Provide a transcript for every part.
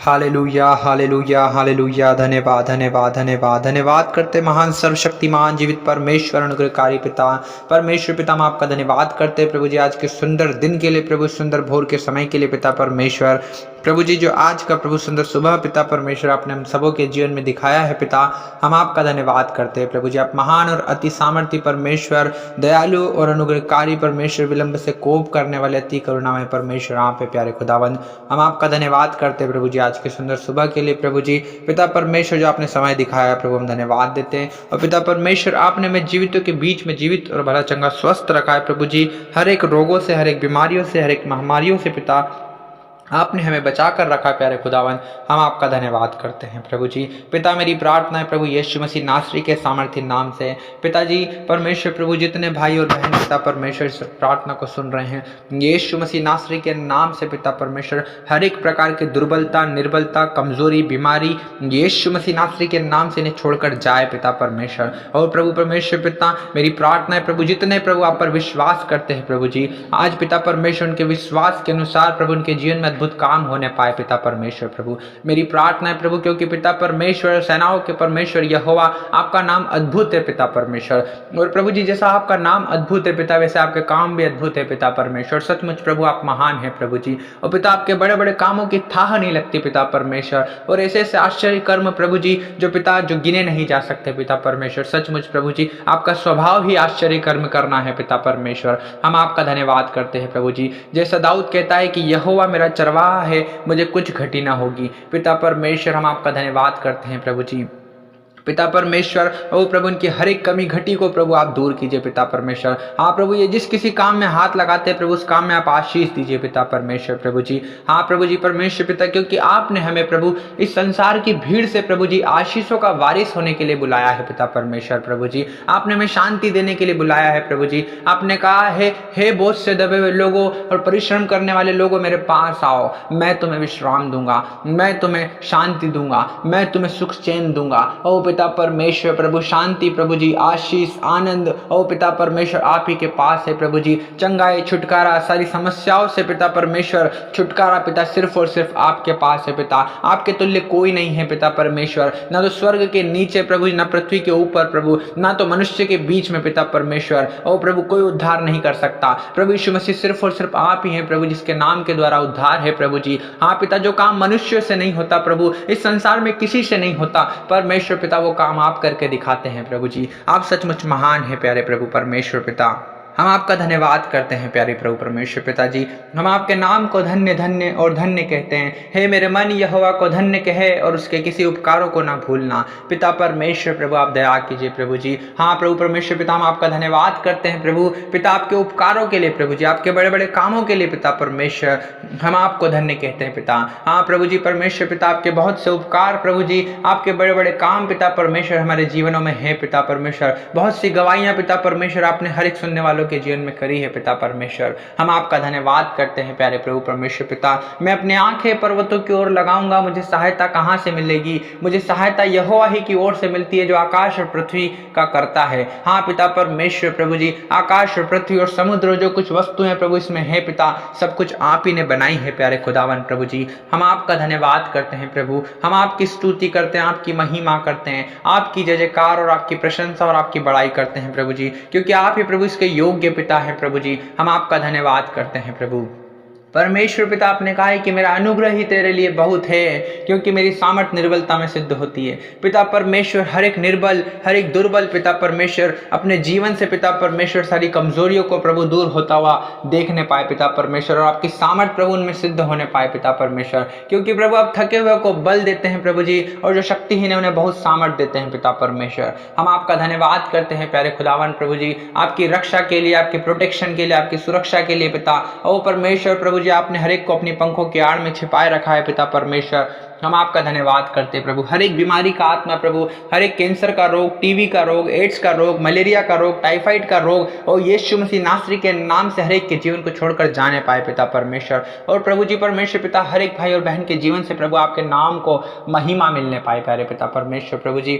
Hallelujah hallelujah hallelujah. धन्यवाद धन्यवाद धन्यवाद धन्यवाद करते महान सर्वशक्तिमान जीवित परमेश्वर अनुग्रहकारी पिता परमेश्वर पिता, हम आपका धन्यवाद करते हैं प्रभु जी आज के सुंदर दिन के लिए, प्रभु सुंदर भोर के समय के लिए पिता परमेश्वर। प्रभु जी जो आज का प्रभु सुंदर सुबह पिता परमेश्वर आपने हम सबों के जीवन में दिखाया है पिता, हम आपका धन्यवाद करते हैं प्रभु जी। आप महान और अति सामर्थ्य परमेश्वर, दयालु और अनुग्रहकारी परमेश्वर, विलंब से कोप करने वाले अति करुणामय परमेश्वर, आप पे प्यारे खुदावंद, हम आपका धन्यवाद करते हैं प्रभु जी आज के सुंदर सुबह के लिए। प्रभु जी पिता परमेश्वर जो आपने समय दिखाया प्रभु, हम धन्यवाद देते हैं। और पिता परमेश्वर आपने हमें जीवितों के बीच में जीवित और भला चंगा स्वस्थ रखा है प्रभु जी, हर एक रोगों से, हर एक बीमारियों से, हर एक महामारियों से पिता आपने हमें बचा कर रखा प्यारे खुदावन, हम आपका धन्यवाद करते हैं प्रभु जी। पिता मेरी प्रार्थना है प्रभु यीशु मसीह नासरी के सामर्थ्य नाम से पिताजी परमेश्वर, प्रभु जितने भाई और बहन पिता परमेश्वर इस प्रार्थना को सुन रहे हैं यीशु मसीह नासरी के नाम से पिता परमेश्वर, हर एक प्रकार की दुर्बलता, निर्बलता, कमजोरी, बीमारी यीशु मसीह नासरी के नाम से इन्हें छोड़कर जाए पिता परमेश्वर। और प्रभु परमेश्वर पिता मेरी प्रार्थना है प्रभु जितने प्रभु आप पर विश्वास करते हैं प्रभु जी, आज पिता परमेश्वर उनके विश्वास के अनुसार प्रभु उनके जीवन में अद्भुत काम होने पाए पिता परमेश्वर। प्रभु मेरी प्रार्थना है प्रभु, क्योंकि पिता परमेश्वर सेनाओं के परमेश्वर यहोवा आपका नाम अद्भुत है पिता परमेश्वर। और प्रभु जी जैसा आपका नाम अद्भुत है पिता, वैसे आपके काम भी अद्भुत है पिता परमेश्वर। सचमुच प्रभु आप महान है प्रभु जी, और पिता आपके बड़े बड़े कामों की थाह नहीं लगती पिता परमेश्वर, और ऐसे ऐसे आश्चर्य कर्म प्रभु जी जो पिता जो गिने नहीं जा सकते पिता परमेश्वर। सचमुच प्रभु जी आपका स्वभाव ही आश्चर्य कर्म करना है पिता परमेश्वर, हम आपका धन्यवाद करते हैं प्रभु जी। जैसा दाऊद कहता है कि यहोवा मेरा चरवाहा है, मुझे कुछ घटी ना होगी पिता परमेश्वर, हम आपका धन्यवाद करते हैं प्रभु जी। पिता परमेश्वर ओ प्रभु उनकी हर एक कमी घटी को प्रभु आप दूर कीजिए पिता परमेश्वर। हाँ प्रभु ये जिस किसी काम में हाथ लगाते हैं प्रभु उस काम में आप आशीष दीजिए पिता परमेश्वर प्रभु जी। हाँ प्रभु जी परमेश्वर पिता, क्योंकि आपने हमें प्रभु इस संसार की भीड़ से प्रभु जी आशीषों का वारिस होने के लिए बुलाया है पिता परमेश्वर प्रभु जी। आपने हमें शांति देने के लिए बुलाया है प्रभु जी। आपने कहा है हे बोझ से दबे हुए लोगों और परिश्रम करने वाले लोगों मेरे पास आओ, मैं तुम्हें विश्राम दूंगा, मैं तुम्हें शांति दूंगा, मैं तुम्हें सुख चैन दूंगा। ओ पिता परमेश्वर प्रभु शांति प्रभु जी, आशीष, आनंद ओ पिता परमेश्वर आप ही के पास है प्रभु जी। चंगाई, छुटकारा, सारी समस्याओं से पिता परमेश्वर छुटकारा पिता सिर्फ और सिर्फ आपके पास है पिता। आपके तुल्य कोई नहीं है पिता परमेश्वर, ना तो स्वर्ग के नीचे प्रभु, ना पृथ्वी के ऊपर प्रभु, ना तो मनुष्य के बीच में पिता परमेश्वर। ओ प्रभु कोई उद्धार नहीं कर सकता प्रभु यीशु मसीह, सिर्फ और सिर्फ आप ही हैं प्रभु जिसके नाम के द्वारा उद्धार है प्रभु जी। हाँ पिता जो काम मनुष्य से नहीं होता प्रभु, इस संसार में किसी से नहीं होता परमेश्वर पिता, वो काम आप करके दिखाते हैं प्रभु जी। आप सचमुच महान है प्यारे प्रभु परमेश्वर पिता, हम आपका धन्यवाद करते हैं प्यारे प्रभु परमेश्वर पिताजी। हम आपके नाम को धन्य धन्य और धन्य कहते हैं। हे मेरे मन यहोवा को धन्य कहे और उसके किसी उपकारों को ना भूलना पिता परमेश्वर प्रभु, आप दया कीजिए प्रभु जी। हाँ प्रभु परमेश्वर पिता हम आपका धन्यवाद करते हैं प्रभु पिता आपके उपकारों के लिए प्रभु जी, आपके बड़े बड़े कामों के लिए पिता परमेश्वर, हम आपको धन्य कहते हैं पिता। हाँ प्रभु जी परमेश्वर पिता आपके बहुत से उपकार प्रभु जी, आपके बड़े बड़े काम पिता परमेश्वर हमारे जीवनों में है पिता परमेश्वर। बहुत सी गवाहियां पिता परमेश्वर आपने हर एक सुनने वालों के जीवन में करी है पिता परमेश्वर, हम आपका धन्यवाद करते हैं प्यारे प्रभु परमेश्वर पिता। मैं अपनी आंखें पर्वतों की ओर लगाऊंगा, मुझे सहायता कहां से मिलेगी? मुझे सहायता यहोवा ही की ओर से मिलती है जो आकाश और पृथ्वी का करता है। हाँ पिता परमेश्वर प्रभु जी, आकाश और पृथ्वी और समुद्र जो कुछ वस्तुएं प्रभु इसमें है पिता, सब कुछ आप ही ने बनाई है प्यारे खुदावन प्रभु जी। हम आपका धन्यवाद करते हैं प्रभु, हम आपकी स्तुति करते हैं, आपकी महिमा करते हैं, आपकी जय जयकार और आपकी प्रशंसा और आपकी बड़ाई करते हैं प्रभु जी, क्योंकि आप ही प्रभु इसके योग्य पिता है प्रभु जी। हम आपका धन्यवाद करते हैं प्रभु परमेश्वर पिता। आपने कहा है कि मेरा अनुग्रह ही तेरे लिए बहुत है, क्योंकि मेरी सामर्थ निर्बलता में सिद्ध होती है पिता परमेश्वर। हर एक निर्बल, हर एक दुर्बल पिता परमेश्वर अपने जीवन से पिता परमेश्वर सारी कमजोरियों को प्रभु दूर होता हुआ देखने पाए पिता परमेश्वर, और आपकी सामर्थ प्रभु उनमें सिद्ध होने पाए पिता परमेश्वर, क्योंकि प्रभु आप थके हुए को बल देते हैं प्रभु जी, और जो शक्तिहीन है उन्हें बहुत सामर्थ देते हैं पिता परमेश्वर। हम आपका धन्यवाद करते हैं प्यारे खुदावन प्रभु जी, आपकी रक्षा के लिए, आपके प्रोटेक्शन के लिए, आपकी सुरक्षा के लिए पिता। ओ परमेश्वर प्रभु जी आपने हर एक को अपनी पंखों की आड़ में छिपाए रखा है पिता परमेश्वर, हम आपका धन्यवाद करते हैं प्रभु। हर एक बीमारी का आत्मा प्रभु, हर एक कैंसर का रोग, टीबी का रोग, एड्स का रोग, मलेरिया का रोग, टाइफाइड का रोग और यीशु मसीह नासरी के नाम से हर एक के जीवन को छोड़कर जाने पाए पिता परमेश्वर। और प्रभु जी परमेश्वर पिता हर एक भाई और बहन के जीवन से प्रभु आपके नाम को महिमा मिलने पाए प्यारे पिता परमेश्वर प्रभु जी।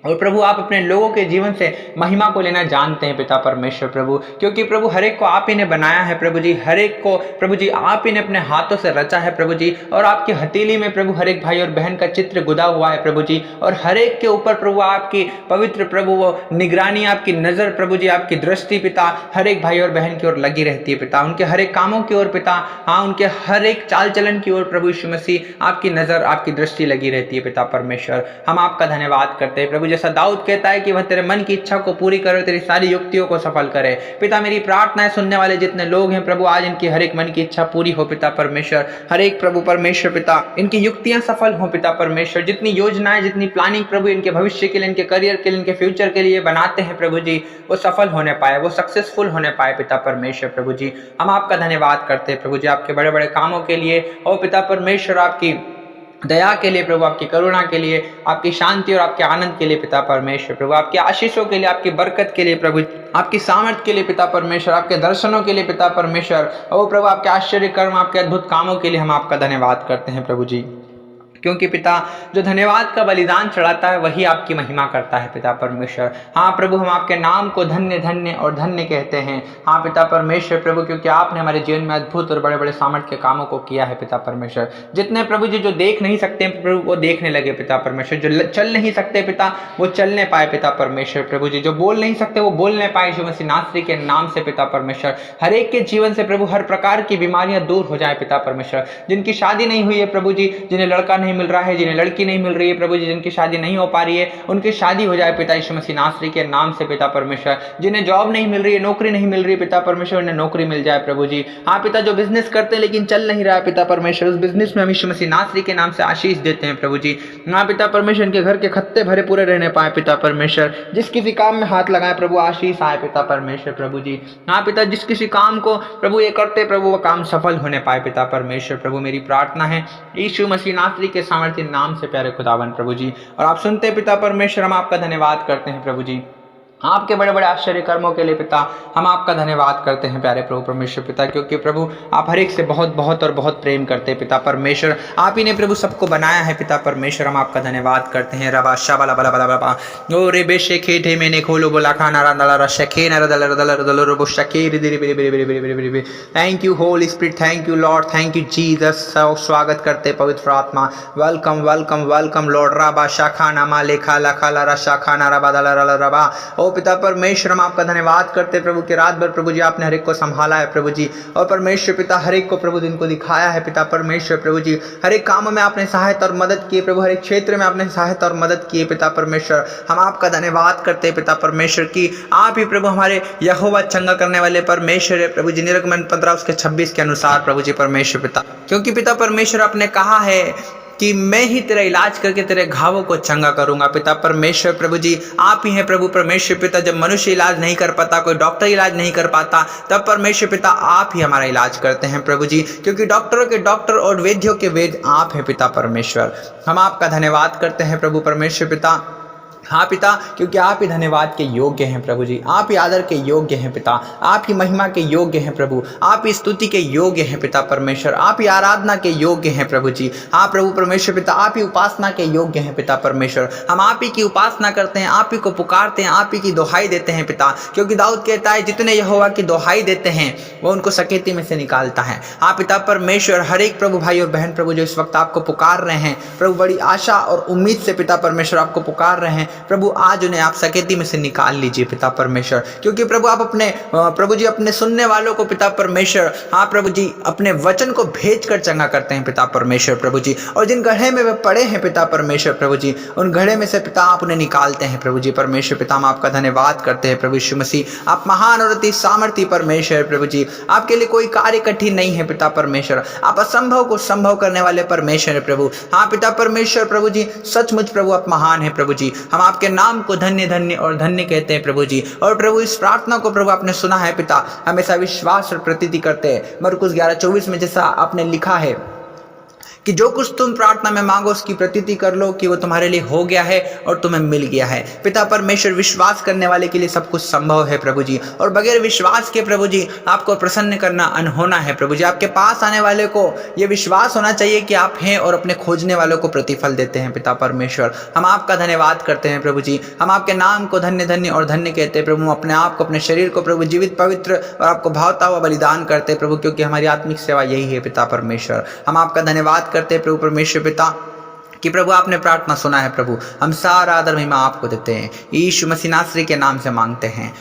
और प्रभु आप अपने लोगों के जीवन से महिमा को लेना जानते हैं पिता परमेश्वर प्रभु, क्योंकि प्रभु हर एक को आप ही ने बनाया है प्रभु जी, हर एक को प्रभु जी आप ही ने अपने हाथों से रचा है प्रभु जी, और आपकी हथेली में प्रभु हर एक भाई और बहन का चित्र गुदा हुआ है प्रभु जी, और हर एक के ऊपर प्रभु आपकी पवित्र प्रभु वो निगरानी, आपकी नजर प्रभु जी, आपकी दृष्टि पिता हर एक भाई और बहन की ओर लगी रहती है पिता, उनके हर एक कामों की ओर पिता, हाँ उनके हर एक चाल चलन की ओर प्रभु यीशु मसीह आपकी नजर, आपकी दृष्टि लगी रहती है पिता परमेश्वर। हम आपका धन्यवाद करते हैं प्रभु, जैसा दाऊद कहता है कि वह तेरे मन की इच्छा को पूरी करे, तेरी सारी युक्तियों को सफल करे। पिता मेरी प्रार्थना है सुनने वाले जितने लोग हैं प्रभु, आज इनकी हर एक मन की इच्छा पूरी हो पिता परमेश्वर, हर एक प्रभु परमेश्वर पिता इनकी युक्तियां सफल हो पिता परमेश्वर, जितनी योजनाएं जितनी प्लानिंग प्रभु इनके भविष्य के लिए, इनके करियर के लिए, इनके फ्यूचर के लिए बनाते हैं प्रभु जी, वो सफल होने पाए, वो सक्सेसफुल होने पाए पिता परमेश्वर प्रभु जी। हम आपका धन्यवाद करते हैं प्रभु जी आपके बड़े बड़े कामों के लिए, और पिता परमेश्वर आपकी दया के लिए प्रभु, आपकी करुणा के लिए, आपकी शांति और आपके आनंद के लिए पिता परमेश्वर प्रभु, आपके आशीषों के लिए, आपकी बरकत के लिए प्रभु, आपकी सामर्थ के लिए पिता परमेश्वर, आपके दर्शनों के लिए पिता परमेश्वर, और प्रभु आपके आश्चर्य कर्म, आपके अद्भुत कामों के लिए हम आपका धन्यवाद करते हैं प्रभु जी, क्योंकि पिता जो धन्यवाद का बलिदान चढ़ाता है वही आपकी महिमा करता है पिता परमेश्वर। हाँ प्रभु हम आपके नाम को धन्य धन्य और धन्य कहते हैं, हाँ पिता परमेश्वर प्रभु, क्योंकि आपने हमारे जीवन में अद्भुत और बड़े बड़े सामर्थ्य के कामों को किया है पिता परमेश्वर। जितने प्रभु जी जो देख नहीं सकते प्रभु वो देखने लगे पिता परमेश्वर, जो चल नहीं सकते पिता वो चलने पाए पिता परमेश्वर प्रभु जी, जो बोल नहीं सकते वो बोलने पाए यीशु मसीह नासरी के नाम से पिता परमेश्वर। हर एक के जीवन से प्रभु हर प्रकार की बीमारियां दूर हो जाए पिता परमेश्वर, जिनकी शादी नहीं हुई है प्रभु जी, जिन्हें लड़का नहीं मिल रहा है, जिन्हें लड़की नहीं मिल रही है प्रभु जी, जिनकी शादी नहीं हो पा रही है उनकी शादी हो जाए पिता यीशु मसीह नासरी के नाम से पिता परमेश्वर। जिन्हें जॉब नहीं मिल रही है, नौकरी नहीं मिल रही है पिता परमेश्वर, उन्हें नौकरी मिल जाए प्रभु जी। हाँ पिता जो बिजनेस करते हैं लेकिन चल नहीं रहा है पिता परमेश्वर, उस बिजनेस में हम यीशु मसीह नासरी के नाम से आशीष देते हैं प्रभु जी। हाँ पिता परमेश्वर इनके घर के खत्ते भरे पूरे रहने पाए पिता परमेश्वर, जिस किसी काम में हाथ लगाए प्रभु आशीष आए पिता परमेश्वर प्रभु जी। हाँ पिता जिस किसी काम को प्रभु ये करते प्रभु वो काम सफल होने पाए पिता परमेश्वर प्रभु। मेरी प्रार्थना है यीशु मसीह नासरी के सामर्थ्य नाम से प्यारे खुदावन प्रभु जी, और आप सुनते पिता परमेश्वर हम आपका धन्यवाद करते हैं प्रभु जी, आपके बड़े बड़े आश्चर्य कर्मों के लिए पिता हम आपका धन्यवाद करते हैं प्यारे प्रभु परमेश्वर पिता, क्योंकि प्रभु आप हर एक से बहुत बहुत और बहुत प्रेम करते हैं पिता परमेश्वर। आप ही ने प्रभु सबको बनाया है पिता परमेश्वर, हम आपका धन्यवाद करते हैं। रबा शाबला बला बला बला ओ रे बेशे खेठे मैंने खोलो बोला खाना रंदला रशखे न रदल रदल रदल रबो शके रे रे रे रे रे। Thank you Holi spirit, thank you Lord, thank you Jesus. स्वागत करते पवित्र आत्मा, वेलकम वेलकम वेलकम लॉर्ड। रबा शाखा नामा लेखा लखा ला रशा ना रबा दला रबा। ओ पिता परमेश्वर हम आपका धन्यवाद करते प्रभु कि रात भर प्रभु जी आपने हर एक को संभाला है प्रभु जी, और परमेश्वर पिता हर एक को प्रभु दिन को दिखाया है पिता परमेश्वर प्रभु जी। हर एक काम में आपने सहायता और मदद की प्रभु, हर एक क्षेत्र में आपने सहायता और मदद की पिता परमेश्वर। हम आपका धन्यवाद करते पिता परमेश्वर की आप ही प्रभु हमारे यहोवा चंगा करने वाले परमेश्वर है प्रभु जी। निर्गमन 15:26 के अनुसार प्रभु जी परमेश्वर पिता, क्योंकि पिता परमेश्वर आपने कहा है कि मैं ही तेरा इलाज करके तेरे घावों को चंगा करूंगा पिता परमेश्वर प्रभु जी। आप ही हैं प्रभु परमेश्वर पिता, जब मनुष्य इलाज नहीं कर पाता, कोई डॉक्टर इलाज नहीं कर पाता, तब परमेश्वर पिता आप ही हमारा इलाज करते हैं प्रभु जी, क्योंकि डॉक्टरों के डॉक्टर और वैद्यों के वैद्य आप हैं पिता परमेश्वर। हम आपका धन्यवाद करते हैं प्रभु परमेश्वर पिता। हाँ पिता, क्योंकि आप ही धन्यवाद के योग्य हैं प्रभु जी, आप ही आदर के योग्य हैं पिता, आप ही महिमा के योग्य हैं प्रभु, आप ही स्तुति के योग्य हैं पिता परमेश्वर, आप ही आराधना के योग्य हैं प्रभु जी। हाँ प्रभु परमेश्वर पिता, आप ही उपासना के योग्य हैं पिता परमेश्वर। हम आप ही की उपासना करते हैं, आप ही को पुकारते हैं, आप ही की दोहाई देते हैं पिता, क्योंकि दाऊद कहता है जितने यहोवा की दोहाई देते हैं वो उनको सकेती में से निकालता है। हाँ पिता परमेश्वर, हर एक प्रभु भाई और बहन प्रभु जो इस वक्त आपको पुकार रहे हैं प्रभु, बड़ी आशा और उम्मीद से पिता परमेश्वर आपको पुकार रहे हैं प्रभु, आज उन्हें आप सकेती में से निकाल लीजिए पिता परमेश्वर, क्योंकि प्रभु आप अपने प्रभु जी अपने सुनने वालों को पिता परमेश्वर, हाँ प्रभु जी अपने वचन को भेज कर चंगा करते हैं पिता परमेश्वर प्रभु जी। और जिन गड्ढे में वे पड़े हैं पिता परमेश्वर प्रभु जी, उन गड्ढे में से पिता आप उन्हें निकालते हैं प्रभु जी परमेश्वर पिता। हम आपका धन्यवाद करते हैं प्रभु यीशु मसीह, आप महान और अति सामर्थी परमेश्वर प्रभु जी। आपके लिए कोई कार्य कठिन नहीं है पिता परमेश्वर, आप असंभव को संभव करने वाले परमेश्वर प्रभु। हाँ पिता परमेश्वर प्रभु जी, सचमुच प्रभु आप महान है प्रभु जी। हम आपके नाम को धन्य धन्य और धन्य कहते हैं प्रभु जी। और प्रभु इस प्रार्थना को प्रभु आपने सुना है पिता, हमेशा विश्वास और प्रतीति करते हैं। मरकुस 11:24 में जैसा आपने लिखा है कि जो कुछ तुम प्रार्थना में मांगो उसकी प्रतीति कर लो कि वो तुम्हारे लिए हो गया है और तुम्हें मिल गया है। पिता परमेश्वर, विश्वास करने वाले के लिए सब कुछ संभव है प्रभु जी, और बगैर विश्वास के प्रभु जी आपको प्रसन्न करना अनहोना है प्रभु जी। आपके पास आने वाले को ये विश्वास होना चाहिए कि आप हैं और अपने खोजने वालों को प्रतिफल देते हैं। पिता परमेश्वर, हम आपका धन्यवाद करते हैं प्रभु जी, हम आपके नाम को धन्य धन्य और धन्य कहते हैं प्रभु। हम अपने आप को, अपने शरीर को प्रभु जीवित, पवित्र और आपको भावता हुआ बलिदान करते हैं प्रभु, क्योंकि हमारी आत्मिक सेवा यही है। पिता परमेश्वर, हम आपका धन्यवाद करते हैं प्रभु परमेश्वर पिता कि प्रभु आपने प्रार्थना सुना है प्रभु। हम सारा आदर महिमा आपको देते हैं, यीशु मसीह नासरी के नाम से मांगते हैं।